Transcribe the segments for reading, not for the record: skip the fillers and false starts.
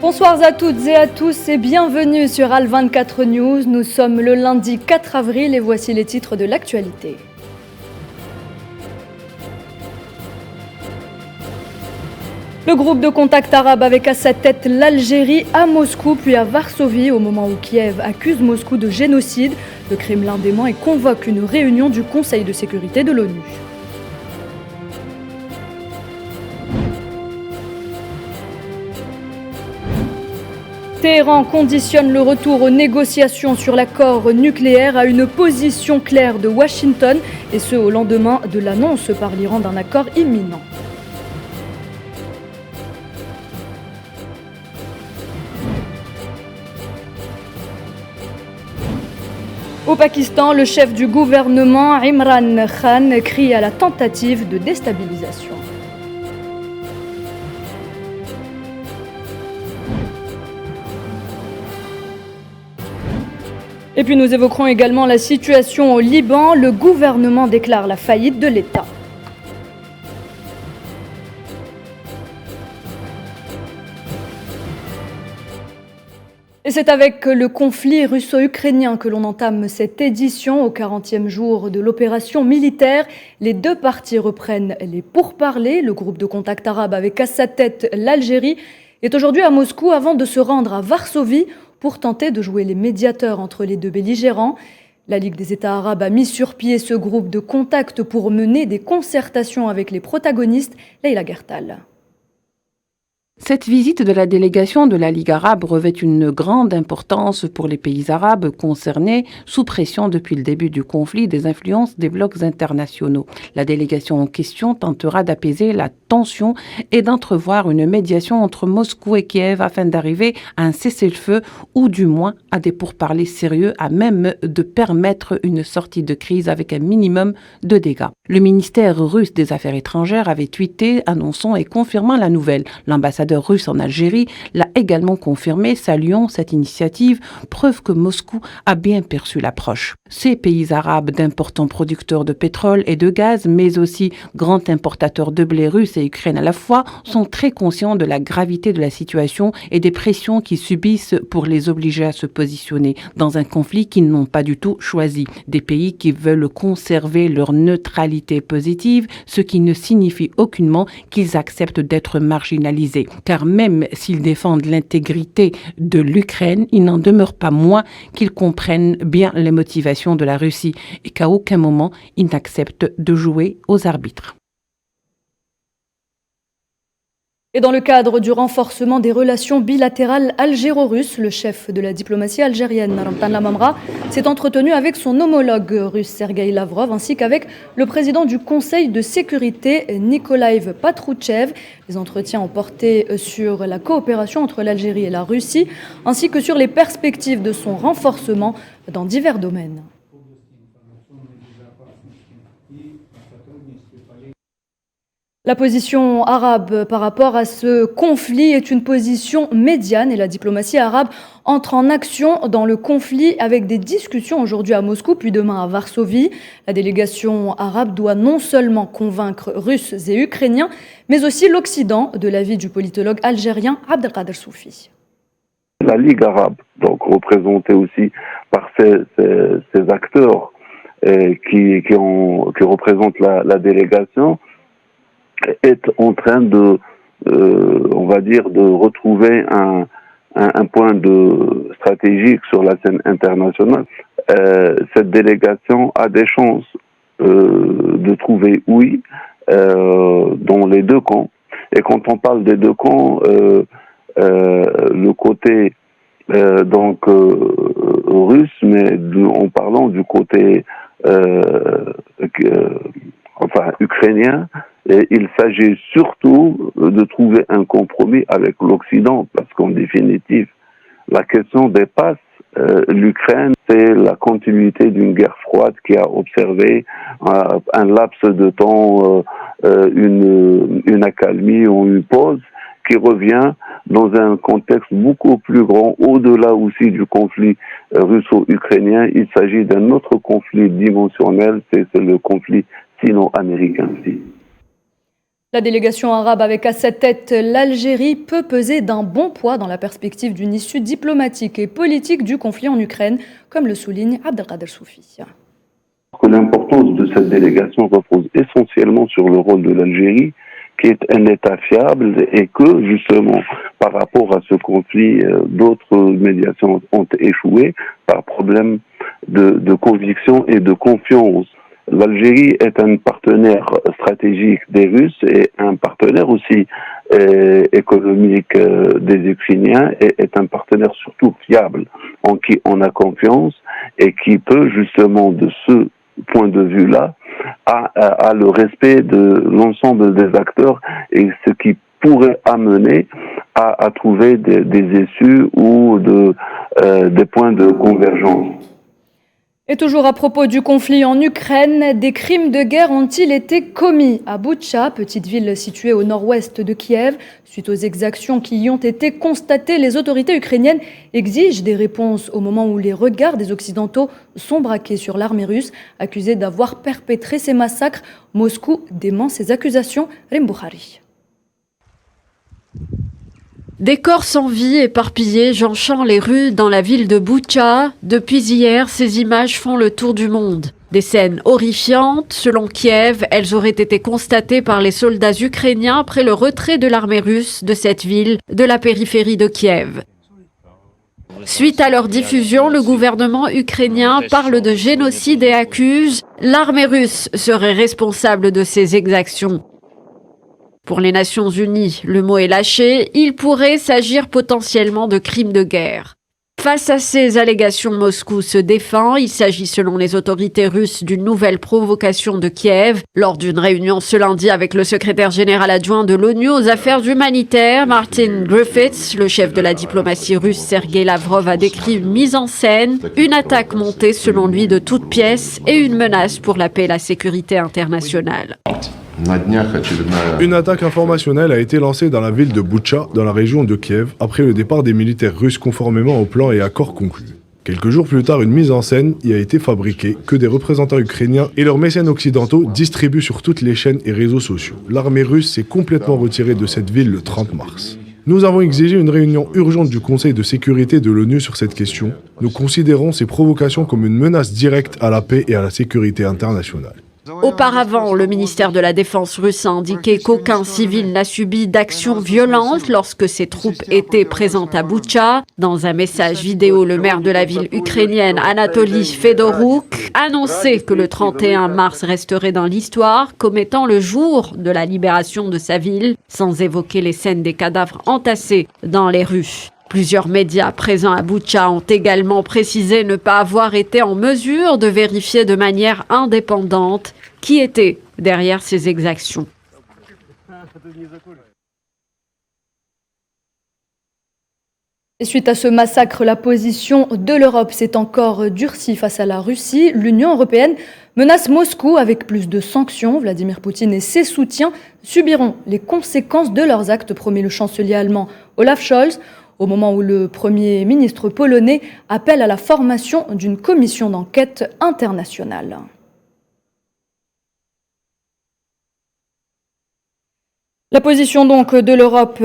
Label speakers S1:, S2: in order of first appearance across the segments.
S1: Bonsoir à toutes et à tous et bienvenue sur Al24 News. Nous sommes le lundi 4 avril et voici les titres de l'actualité. Le groupe de contact arabe avec à sa tête l'Algérie à Moscou puis à Varsovie au moment où Kiev accuse Moscou de génocide. Le Kremlin dément et convoque une réunion du Conseil de sécurité de l'ONU. Téhéran conditionne le retour aux négociations sur l'accord nucléaire à une position claire de Washington, et ce au lendemain de l'annonce par l'Iran d'un accord imminent. Au Pakistan, le chef du gouvernement, Imran Khan, crie à la tentative de déstabilisation. Et puis nous évoquerons également la situation au Liban. Le gouvernement déclare la faillite de l'État. Et c'est avec le conflit russo-ukrainien que l'on entame cette édition. Au 40e jour de l'opération militaire, les deux parties reprennent les pourparlers. Le groupe de contact arabe avec à sa tête l'Algérie est aujourd'hui à Moscou avant de se rendre à Varsovie pour tenter de jouer les médiateurs entre les deux belligérants. La Ligue des États arabes a mis sur pied ce groupe de contact pour mener des concertations avec les protagonistes. Leïla Gertal.
S2: Cette visite de la délégation de la Ligue arabe revêt une grande importance pour les pays arabes concernés, sous pression depuis le début du conflit des influences des blocs internationaux. La délégation en question tentera d'apaiser la tension et d'entrevoir une médiation entre Moscou et Kiev afin d'arriver à un cessez-le-feu ou du moins à des pourparlers sérieux à même de permettre une sortie de crise avec un minimum de dégâts. Le ministère russe des Affaires étrangères avait tweeté annonçant et confirmant la nouvelle. L'ambassadeur russe en Algérie l'a également confirmé, saluant cette initiative, preuve que Moscou a bien perçu l'approche. Ces pays arabes d'importants producteurs de pétrole et de gaz, mais aussi grands importateurs de blé russe et ukrainien à la fois, sont très conscients de la gravité de la situation et des pressions qu'ils subissent pour les obliger à se positionner dans un conflit qu'ils n'ont pas du tout choisi. Des pays qui veulent conserver leur neutralité positive, ce qui ne signifie aucunement qu'ils acceptent d'être marginalisés. Car même s'ils défendent l'intégrité de l'Ukraine, il n'en demeure pas moins qu'ils comprennent bien les motivations de la Russie et qu'à aucun moment ils n'acceptent de jouer aux arbitres.
S1: Et dans le cadre du renforcement des relations bilatérales algéro-russes, le chef de la diplomatie algérienne, Ramtan Lamamra, s'est entretenu avec son homologue russe Sergueï Lavrov ainsi qu'avec le président du Conseil de sécurité Nikolaï Patrouchev. Les entretiens ont porté sur la coopération entre l'Algérie et la Russie ainsi que sur les perspectives de son renforcement dans divers domaines. La position arabe par rapport à ce conflit est une position médiane et la diplomatie arabe entre en action dans le conflit avec des discussions aujourd'hui à Moscou puis demain à Varsovie. La délégation arabe doit non seulement convaincre Russes et Ukrainiens, mais aussi l'Occident, de l'avis du politologue algérien Abdelkader Soufi.
S3: La Ligue arabe, donc représentée aussi par ces acteurs qui représentent la délégation, est en train de, on va dire, de retrouver un point de stratégique sur la scène internationale. Cette délégation a des chances de trouver oui dans les deux camps. Et quand on parle des deux camps, le côté russe, mais en parlant du côté ukrainien, et il s'agit surtout de trouver un compromis avec l'Occident, parce qu'en définitive, la question dépasse l'Ukraine, c'est la continuité d'une guerre froide qui a observé un laps de temps, une accalmie ou une pause qui revient dans un contexte beaucoup plus grand, au-delà aussi du conflit russo-ukrainien. Il s'agit d'un autre conflit dimensionnel, c'est le conflit sino-américain.
S1: La délégation arabe avec à sa tête l'Algérie peut peser d'un bon poids dans la perspective d'une issue diplomatique et politique du conflit en Ukraine, comme le souligne Abdelkader Soufi.
S3: L'importance de cette délégation repose essentiellement sur le rôle de l'Algérie, qui est un État fiable et que, justement, par rapport à ce conflit, d'autres médiations ont échoué par problème de conviction et de confiance. L'Algérie est un partenaire stratégique des Russes et un partenaire aussi économique des Ukrainiens et est un partenaire surtout fiable, en qui on a confiance et qui peut justement de ce point de vue-là à le respect de l'ensemble des acteurs et ce qui pourrait amener à trouver des issues ou des points de convergence.
S1: Et toujours à propos du conflit en Ukraine, des crimes de guerre ont-ils été commis à Boutcha, petite ville située au nord-ouest de Kiev. Suite aux exactions qui y ont été constatées, les autorités ukrainiennes exigent des réponses au moment où les regards des Occidentaux sont braqués sur l'armée russe, accusée d'avoir perpétré ces massacres. Moscou dément ces accusations. Rim Boukhari.
S4: Des corps sans vie éparpillés jonchant les rues dans la ville de Boutcha. Depuis hier, ces images font le tour du monde. Des scènes horrifiantes. Selon Kiev, elles auraient été constatées par les soldats ukrainiens après le retrait de l'armée russe de cette ville de la périphérie de Kiev. Suite à leur diffusion, le gouvernement ukrainien parle de génocide et accuse l'armée russe serait responsable de ces exactions. Pour les Nations Unies, le mot est lâché, il pourrait s'agir potentiellement de crimes de guerre. Face à ces allégations, Moscou se défend. Il s'agit selon les autorités russes d'une nouvelle provocation de Kiev. Lors d'une réunion ce lundi avec le secrétaire général adjoint de l'ONU aux affaires humanitaires, Martin Griffiths, le chef de la diplomatie russe Sergei Lavrov a décrit une mise en scène, une attaque montée selon lui de toutes pièces et une menace pour la paix et la sécurité internationale.
S5: Une attaque informationnelle a été lancée dans la ville de Boutcha, dans la région de Kiev, après le départ des militaires russes conformément aux plans et accords conclus. Quelques jours plus tard, une mise en scène y a été fabriquée que des représentants ukrainiens et leurs mécènes occidentaux distribuent sur toutes les chaînes et réseaux sociaux. L'armée russe s'est complètement retirée de cette ville le 30 mars. Nous avons exigé une réunion urgente du Conseil de sécurité de l'ONU sur cette question. Nous considérons ces provocations comme une menace directe à la paix et à la sécurité internationale.
S4: Auparavant, le ministère de la Défense russe a indiqué qu'aucun civil n'a subi d'actions violentes lorsque ses troupes étaient présentes à Boutcha. Dans un message vidéo, le maire de la ville ukrainienne, Anatoly Fedoruk, annonçait que le 31 mars resterait dans l'histoire comme étant le jour de la libération de sa ville, sans évoquer les scènes des cadavres entassés dans les rues. Plusieurs médias présents à Boutcha ont également précisé ne pas avoir été en mesure de vérifier de manière indépendante qui était derrière ces exactions.
S1: Et suite à ce massacre, la position de l'Europe s'est encore durcie face à la Russie. L'Union européenne menace Moscou avec plus de sanctions. Vladimir Poutine et ses soutiens subiront les conséquences de leurs actes, promet le chancelier allemand Olaf Scholz, au moment où le Premier ministre polonais appelle à la formation d'une commission d'enquête internationale. La position donc de l'Europe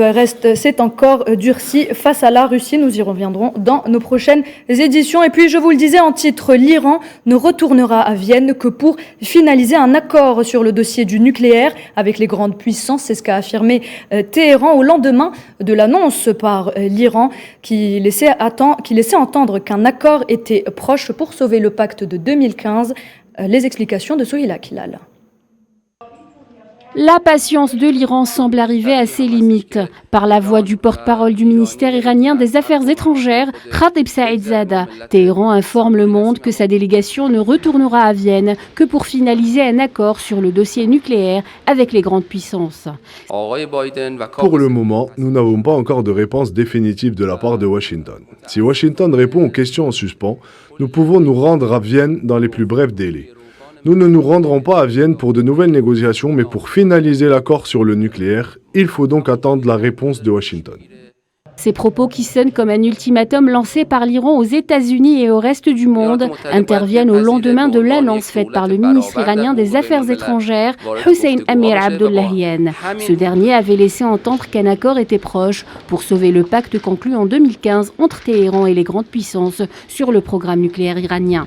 S1: s'est encore durcie face à la Russie. Nous y reviendrons dans nos prochaines éditions. Et puis, je vous le disais en titre, l'Iran ne retournera à Vienne que pour finaliser un accord sur le dossier du nucléaire avec les grandes puissances. C'est ce qu'a affirmé Téhéran au lendemain de l'annonce par l'Iran qui laissait entendre qu'un accord était proche pour sauver le pacte de 2015. Les explications de Souhila Kilal.
S6: La patience de l'Iran semble arriver à ses limites. Par la voix du porte-parole du ministère iranien des Affaires étrangères, Khatib Saïdzada, Téhéran informe le monde que sa délégation ne retournera à Vienne que pour finaliser un accord sur le dossier nucléaire avec les grandes puissances.
S5: Pour le moment, nous n'avons pas encore de réponse définitive de la part de Washington. Si Washington répond aux questions en suspens, nous pouvons nous rendre à Vienne dans les plus brefs délais. Nous ne nous rendrons pas à Vienne pour de nouvelles négociations, mais pour finaliser l'accord sur le nucléaire, il faut donc attendre la réponse de Washington.
S6: Ces propos qui sonnent comme un ultimatum lancé par l'Iran aux États-Unis et au reste du monde interviennent au lendemain de l'annonce faite par le ministre iranien des Affaires étrangères, Hussein Amir Abdollahian. Ce dernier avait laissé entendre qu'un accord était proche pour sauver le pacte conclu en 2015 entre Téhéran et les grandes puissances sur le programme nucléaire iranien.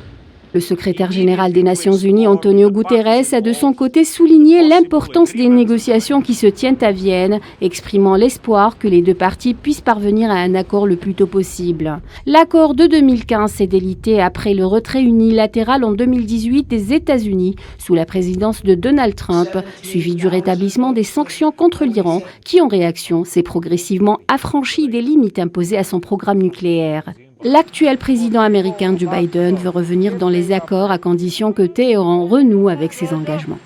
S6: Le secrétaire général des Nations Unies, Antonio Guterres, a de son côté souligné l'importance des négociations qui se tiennent à Vienne, exprimant l'espoir que les deux parties puissent parvenir à un accord le plus tôt possible. L'accord de 2015 s'est délité après le retrait unilatéral en 2018 des États-Unis sous la présidence de Donald Trump, suivi du rétablissement des sanctions contre l'Iran qui, en réaction, s'est progressivement affranchi des limites imposées à son programme nucléaire. L'actuel président américain Joe Biden veut revenir dans les accords à condition que Téhéran renoue avec ses engagements.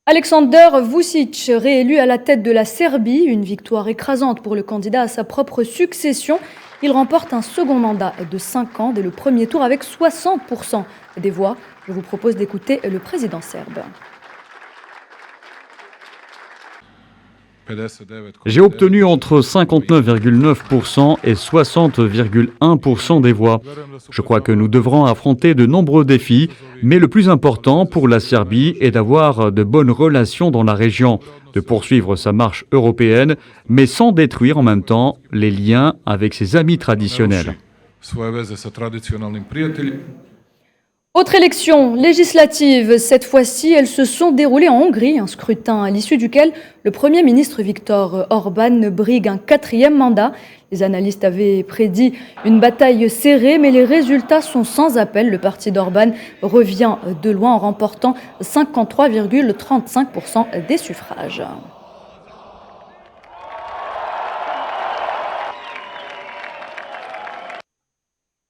S1: Alexander Vučić, réélu à la tête de la Serbie, une victoire écrasante pour le candidat à sa propre succession. Il remporte un second mandat de 5 ans dès le premier tour avec 60% des voix. Je vous propose d'écouter le président serbe.
S7: J'ai obtenu entre 59,9% et 60,1% des voix. Je crois que nous devrons affronter de nombreux défis, mais le plus important pour la Serbie est d'avoir de bonnes relations dans la région, de poursuivre sa marche européenne, mais sans détruire en même temps les liens avec ses amis traditionnels.
S1: Autre élection législative, cette fois-ci, elles se sont déroulées en Hongrie, un scrutin à l'issue duquel le Premier ministre Viktor Orban brigue un 4e mandat. Les analystes avaient prédit une bataille serrée, mais les résultats sont sans appel. Le parti d'Orban revient de loin en remportant 53,35% des suffrages.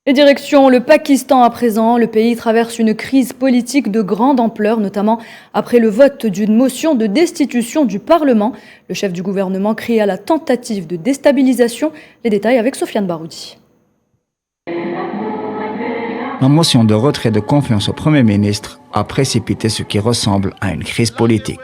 S1: Et direction le Pakistan à présent. Le pays traverse une crise politique de grande ampleur, notamment après le vote d'une motion de destitution du Parlement. Le chef du gouvernement crie à la tentative de déstabilisation. Les détails avec Sofiane Baroudi.
S8: La motion de retrait de confiance au Premier ministre a précipité ce qui ressemble à une crise politique.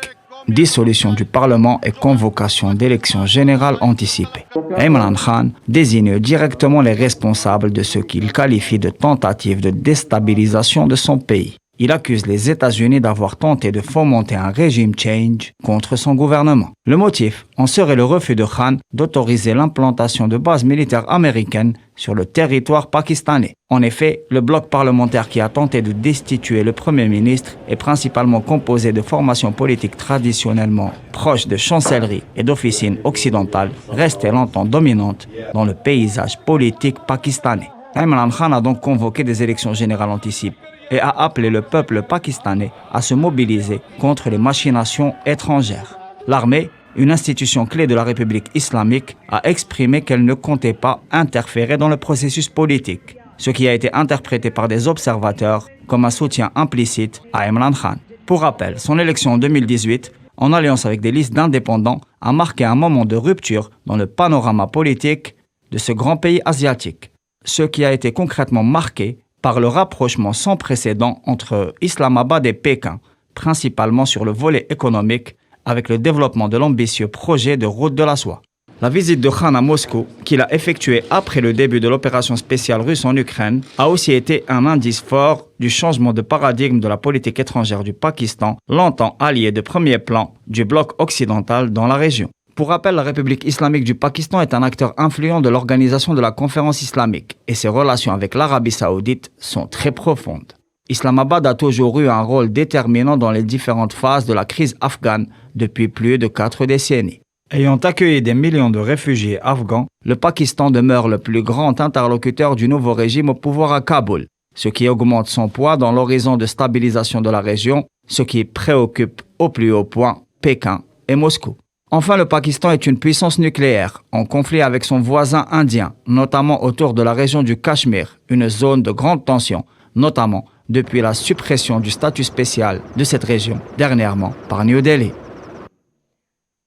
S8: Dissolution du Parlement et convocation d'élections générales anticipées. Imran Khan désigne directement les responsables de ce qu'il qualifie de tentative de déstabilisation de son pays. Il accuse les États-Unis d'avoir tenté de fomenter un régime change contre son gouvernement. Le motif en serait le refus de Khan d'autoriser l'implantation de bases militaires américaines sur le territoire pakistanais. En effet, le bloc parlementaire qui a tenté de destituer le Premier ministre est principalement composé de formations politiques traditionnellement proches de chancelleries et d'officines occidentales, restées longtemps dominantes dans le paysage politique pakistanais. Imran Khan a donc convoqué des élections générales anticipées et a appelé le peuple pakistanais à se mobiliser contre les machinations étrangères. L'armée, une institution clé de la République islamique, a exprimé qu'elle ne comptait pas interférer dans le processus politique, ce qui a été interprété par des observateurs comme un soutien implicite à Imran Khan. Pour rappel, son élection en 2018, en alliance avec des listes d'indépendants, a marqué un moment de rupture dans le panorama politique de ce grand pays asiatique, ce qui a été concrètement marqué par le rapprochement sans précédent entre Islamabad et Pékin, principalement sur le volet économique, avec le développement de l'ambitieux projet de route de la soie. La visite de Khan à Moscou, qu'il a effectuée après le début de l'opération spéciale russe en Ukraine, a aussi été un indice fort du changement de paradigme de la politique étrangère du Pakistan, longtemps allié de premier plan du bloc occidental dans la région. Pour rappel, la République islamique du Pakistan est un acteur influent de l'organisation de la conférence islamique et ses relations avec l'Arabie saoudite sont très profondes. Islamabad a toujours eu un rôle déterminant dans les différentes phases de la crise afghane depuis plus de 4 décennies. Ayant accueilli des millions de réfugiés afghans, le Pakistan demeure le plus grand interlocuteur du nouveau régime au pouvoir à Kaboul, ce qui augmente son poids dans l'horizon de stabilisation de la région, ce qui préoccupe au plus haut point Pékin et Moscou. Enfin, le Pakistan est une puissance nucléaire, en conflit avec son voisin indien, notamment autour de la région du Cachemire, une zone de grande tension, notamment depuis la suppression du statut spécial de cette région, dernièrement par New Delhi.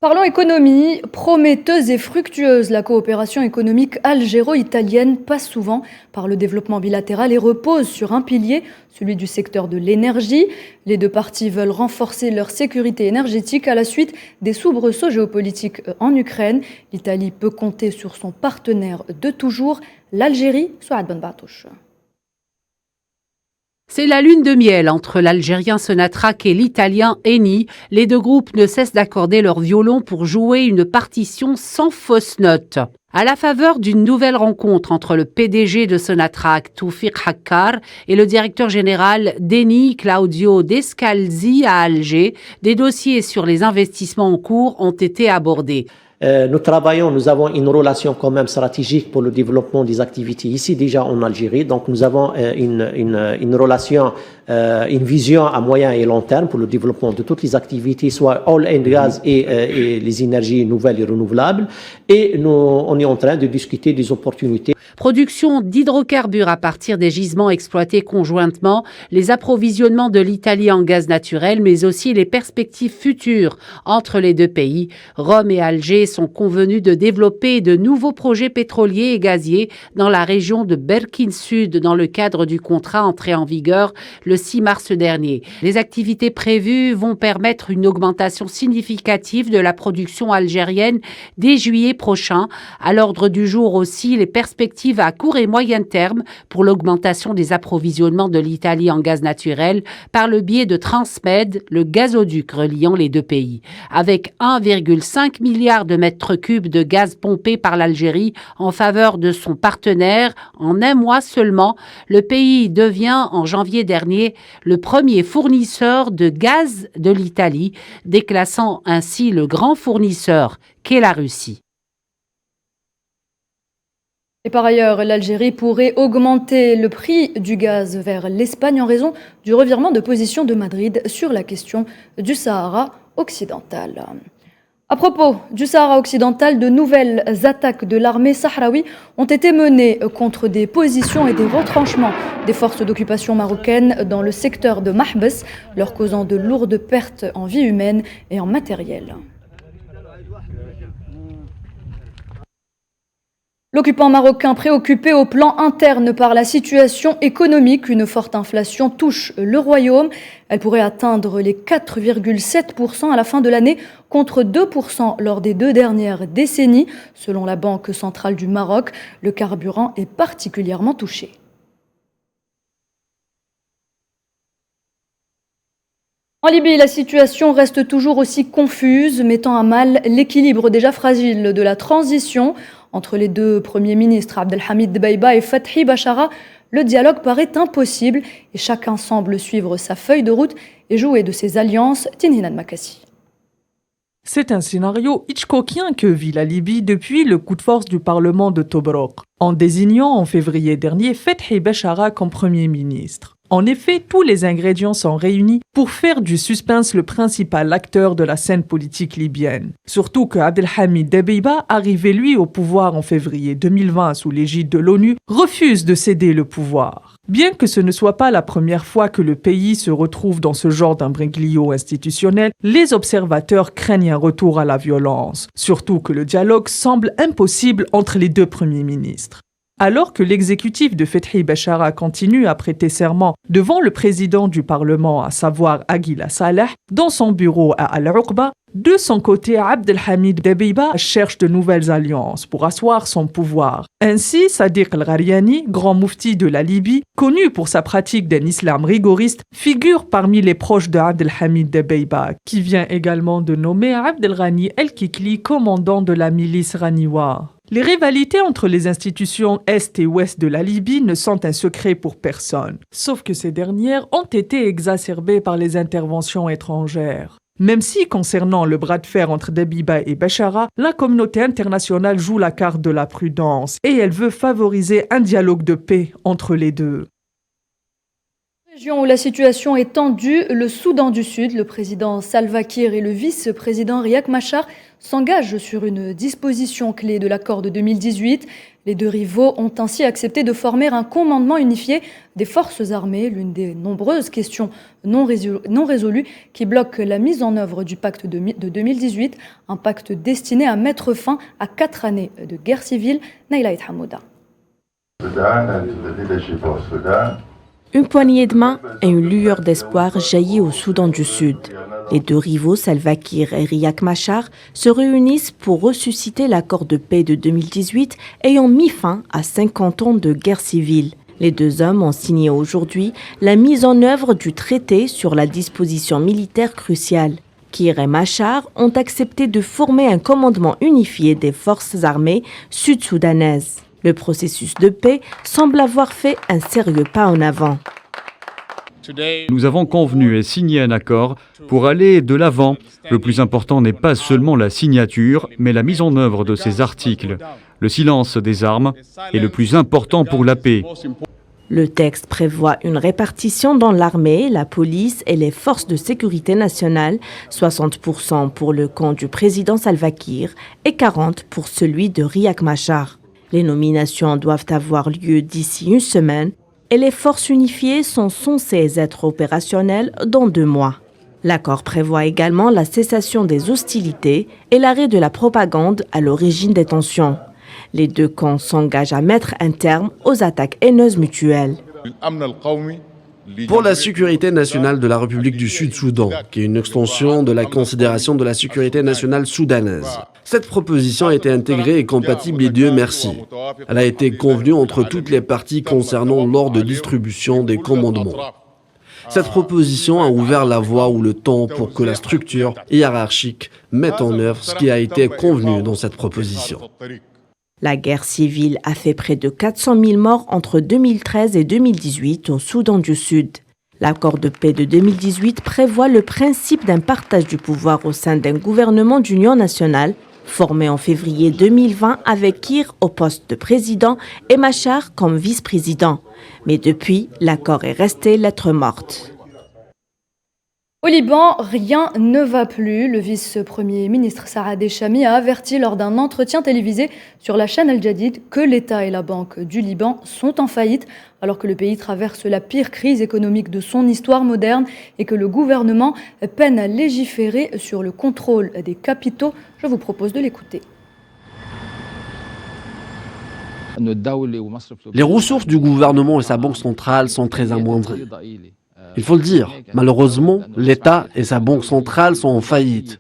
S1: Parlons économie, prometteuse et fructueuse, la coopération économique algéro-italienne passe souvent par le développement bilatéral et repose sur un pilier, celui du secteur de l'énergie. Les deux parties veulent renforcer leur sécurité énergétique à la suite des soubresauts géopolitiques en Ukraine. L'Italie peut compter sur son partenaire de toujours, l'Algérie. Souad Ben Bartouche.
S2: C'est la lune de miel entre l'Algérien Sonatrach et l'Italien Eni. Les deux groupes ne cessent d'accorder leur violon pour jouer une partition sans fausse note. À la faveur d'une nouvelle rencontre entre le PDG de Sonatrach, Toufiq Hakkar, et le directeur général d'Eni, Claudio Descalzi, à Alger, des dossiers sur les investissements en cours ont été abordés.
S9: Nous avons une relation quand même stratégique pour le développement des activités ici déjà en Algérie. Donc nous avons une relation, une vision à moyen et long terme pour le développement de toutes les activités, soit oil and gas et les énergies nouvelles et renouvelables. Et on est en train de discuter des opportunités.
S2: Production d'hydrocarbures à partir des gisements exploités conjointement, les approvisionnements de l'Italie en gaz naturel, mais aussi les perspectives futures entre les deux pays. Rome et Alger sont convenus de développer de nouveaux projets pétroliers et gaziers dans la région de Berkine Sud dans le cadre du contrat entré en vigueur le 6 mars dernier. Les activités prévues vont permettre une augmentation significative de la production algérienne dès juillet prochain. À l'ordre du jour aussi, les perspectives à court et moyen terme pour l'augmentation des approvisionnements de l'Italie en gaz naturel par le biais de Transmed, le gazoduc reliant les deux pays. Avec 1,5 milliard de mètres cubes de gaz pompé par l'Algérie en faveur de son partenaire, en un mois seulement, le pays devient en janvier dernier le premier fournisseur de gaz de l'Italie, déclassant ainsi le grand fournisseur qu'est la Russie.
S1: Et par ailleurs, l'Algérie pourrait augmenter le prix du gaz vers l'Espagne en raison du revirement de position de Madrid sur la question du Sahara occidental. À propos du Sahara occidental, de nouvelles attaques de l'armée sahraoui ont été menées contre des positions et des retranchements des forces d'occupation marocaines dans le secteur de Mahbes, leur causant de lourdes pertes en vie humaine et en matériel. L'occupant marocain préoccupé au plan interne par la situation économique, une forte inflation touche le royaume. Elle pourrait atteindre les 4,7% à la fin de l'année contre 2% lors des 2 dernières décennies. Selon la Banque centrale du Maroc, le carburant est particulièrement touché. En Libye, la situation reste toujours aussi confuse, mettant à mal l'équilibre déjà fragile de la transition. Entre les deux premiers ministres, Abdelhamid Dbeibah et Fathi Bachara, le dialogue paraît impossible et chacun semble suivre sa feuille de route et jouer de ses alliances. Tinhinan Makassi.
S10: C'est un scénario hitchcockien que vit la Libye depuis le coup de force du Parlement de Tobruk, en désignant en février dernier Fathi Bachara comme Premier ministre. En effet, tous les ingrédients sont réunis pour faire du suspense le principal acteur de la scène politique libyenne. Surtout que Abdelhamid Dbeibah, arrivé lui au pouvoir en février 2020 sous l'égide de l'ONU, refuse de céder le pouvoir. Bien que ce ne soit pas la première fois que le pays se retrouve dans ce genre d'imbroglio institutionnel, les observateurs craignent un retour à la violence, surtout que le dialogue semble impossible entre les deux premiers ministres. Alors que l'exécutif de Fathi Bachara continue à prêter serment devant le président du Parlement, à savoir Aguila Saleh, dans son bureau à Al-Uqba, de son côté, Abdelhamid Dbeibah cherche de nouvelles alliances pour asseoir son pouvoir. Ainsi, Sadiq Al-Ghariani, grand moufti de la Libye, connu pour sa pratique d'un islam rigoriste, figure parmi les proches de Abdelhamid Dbeibah, qui vient également de nommer Abdelghani El-Kikli commandant de la milice Raniwa. Les rivalités entre les institutions Est et Ouest de la Libye ne sont un secret pour personne, sauf que ces dernières ont été exacerbées par les interventions étrangères. Même si, concernant le bras de fer entre Dbeibah et Bachara, la communauté internationale joue la carte de la prudence et elle veut favoriser un dialogue de paix entre les deux.
S1: Région où la situation est tendue, le Soudan du Sud, le président Salva Kiir et le vice-président Riek Machar s'engagent sur une disposition clé de l'accord de 2018. Les deux rivaux ont ainsi accepté de former un commandement unifié des forces armées, l'une des nombreuses questions non résolues qui bloquent la mise en œuvre du pacte de 2018, un pacte destiné à mettre fin à 4 années de guerre civile. Naila Hamouda.
S11: Une poignée de main et une lueur d'espoir jaillit au Soudan du Sud. Les deux rivaux, Salva Kiir et Riek Machar, se réunissent pour ressusciter l'accord de paix de 2018 ayant mis fin à 50 ans de guerre civile. Les deux hommes ont signé aujourd'hui la mise en œuvre du traité sur la disposition militaire cruciale. Kiir et Machar ont accepté de former un commandement unifié des forces armées sud-soudanaises. Le processus de paix semble avoir fait un sérieux pas en avant.
S7: Nous avons convenu et signé un accord pour aller de l'avant. Le plus important n'est pas seulement la signature, mais la mise en œuvre de ces articles. Le silence des armes est le plus important pour la paix.
S11: Le texte prévoit une répartition dans l'armée, la police et les forces de sécurité nationale, 60% pour le camp du président Salva Kiir et 40% pour celui de Riek Machar. Les nominations doivent avoir lieu d'ici une semaine et les forces unifiées sont censées être opérationnelles dans 2 mois. L'accord prévoit également la cessation des hostilités et l'arrêt de la propagande à l'origine des tensions. Les deux camps s'engagent à mettre un terme aux attaques haineuses mutuelles.
S12: Pour la sécurité nationale de la République du Sud-Soudan, qui est une extension de la considération de la sécurité nationale soudanaise. Cette proposition a été intégrée et compatible et Dieu merci. Elle a été convenue entre toutes les parties concernant l'ordre de distribution des commandements. Cette proposition a ouvert la voie ou le temps pour que la structure hiérarchique mette en œuvre ce qui a été convenu dans cette proposition.
S11: La guerre civile a fait près de 400 000 morts entre 2013 et 2018 au Soudan du Sud. L'accord de paix de 2018 prévoit le principe d'un partage du pouvoir au sein d'un gouvernement d'union nationale formé en février 2020 avec Kiir au poste de président et Machar comme vice-président. Mais depuis, l'accord est resté lettre morte.
S1: Au Liban, rien ne va plus. Le vice-premier ministre Saad Echami a averti lors d'un entretien télévisé sur la chaîne Al Jadid que l'État et la Banque du Liban sont en faillite alors que le pays traverse la pire crise économique de son histoire moderne et que le gouvernement peine à légiférer sur le contrôle des capitaux. Je vous propose de l'écouter.
S12: Les ressources du gouvernement et sa banque centrale sont très amoindries. Il faut le dire, malheureusement, l'État et sa banque centrale sont en faillite.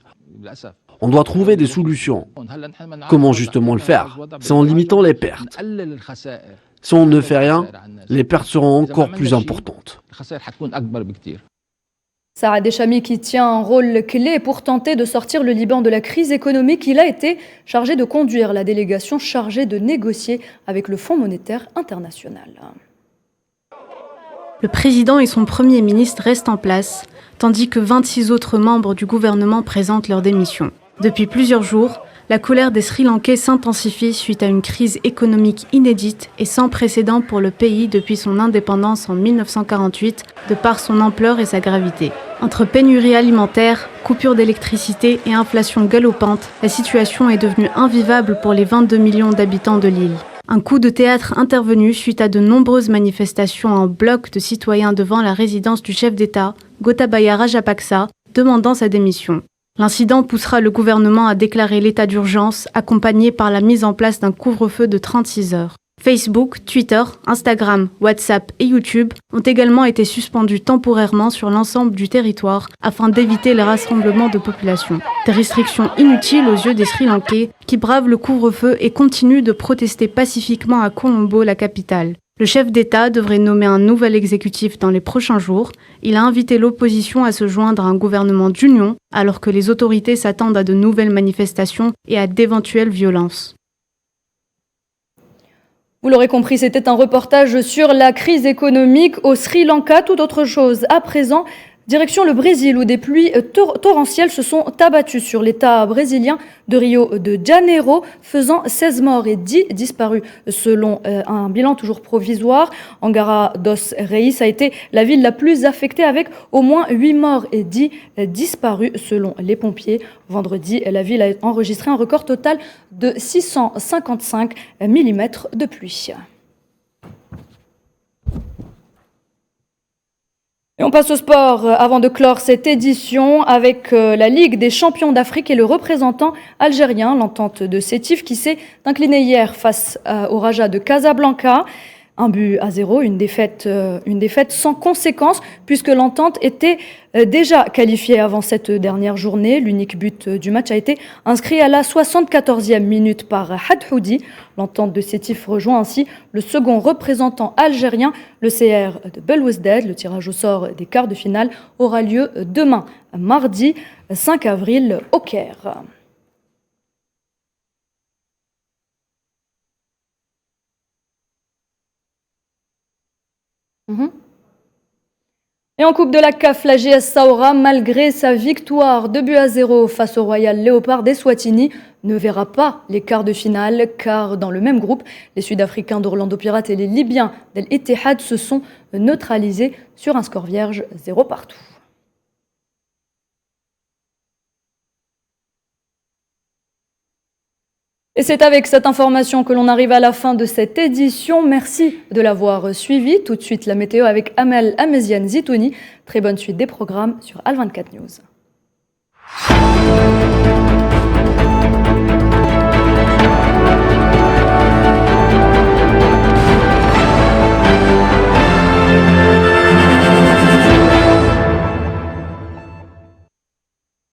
S12: On doit trouver des solutions. Comment justement le faire? C'est en limitant les pertes. Si on ne fait rien, les pertes seront encore plus importantes.
S1: Saad Echami qui tient un rôle clé pour tenter de sortir le Liban de la crise économique, il a été chargé de conduire la délégation chargée de négocier avec le Fonds monétaire international.
S13: Le président et son premier ministre restent en place, tandis que 26 autres membres du gouvernement présentent leur démission. Depuis plusieurs jours, la colère des Sri Lankais s'intensifie suite à une crise économique inédite et sans précédent pour le pays depuis son indépendance en 1948, de par son ampleur et sa gravité. Entre pénurie alimentaire, coupure d'électricité et inflation galopante, la situation est devenue invivable pour les 22 millions d'habitants de l'île. Un coup de théâtre intervenu suite à de nombreuses manifestations en bloc de citoyens devant la résidence du chef d'État, Gotabaya Rajapaksa, demandant sa démission. L'incident poussera le gouvernement à déclarer l'état d'urgence, accompagné par la mise en place d'un couvre-feu de 36 heures. Facebook, Twitter, Instagram, WhatsApp et YouTube ont également été suspendus temporairement sur l'ensemble du territoire afin d'éviter les rassemblements de population. Des restrictions inutiles aux yeux des Sri Lankais qui bravent le couvre-feu et continuent de protester pacifiquement à Colombo, la capitale. Le chef d'État devrait nommer un nouvel exécutif dans les prochains jours. Il a invité l'opposition à se joindre à un gouvernement d'union alors que les autorités s'attendent à de nouvelles manifestations et à d'éventuelles violences.
S1: Vous l'aurez compris, c'était un reportage sur la crise économique au Sri Lanka. Tout autre chose à présent, Direction le Brésil où des pluies torrentielles se sont abattues sur l'État brésilien de Rio de Janeiro, faisant 16 morts et 10 disparus selon un bilan toujours provisoire. Angara dos Reis a été la ville la plus affectée avec au moins 8 morts et 10 disparus selon les pompiers. Vendredi, la ville a enregistré un record total de 655 mm de pluie. Et on passe au sport avant de clore cette édition avec la Ligue des champions d'Afrique et le représentant algérien, l'entente de Sétif, qui s'est incliné hier face au Raja de Casablanca. 1-0, une défaite sans conséquence puisque l'entente était déjà qualifiée avant cette dernière journée. L'unique but du match a été inscrit à la 74e minute par Hadhoudi. L'entente de Sétif rejoint ainsi le second représentant algérien, le CR de Belouizdad. Le tirage au sort des quarts de finale aura lieu demain, mardi 5 avril, au Caire. Et en Coupe de la CAF, la GS Saoura, malgré sa victoire 2-0 face au Royal Léopard d'Eswatini, ne verra pas les quarts de finale, car dans le même groupe, les Sud-Africains d'Orlando Pirates et les Libyens d'El Ittihad se sont neutralisés sur un score vierge 0 partout. Et c'est avec cette information que l'on arrive à la fin de cette édition. Merci de l'avoir suivi. Tout de suite, la météo avec Amel Ameziane Zitouni. Très bonne suite des programmes sur Al24 News.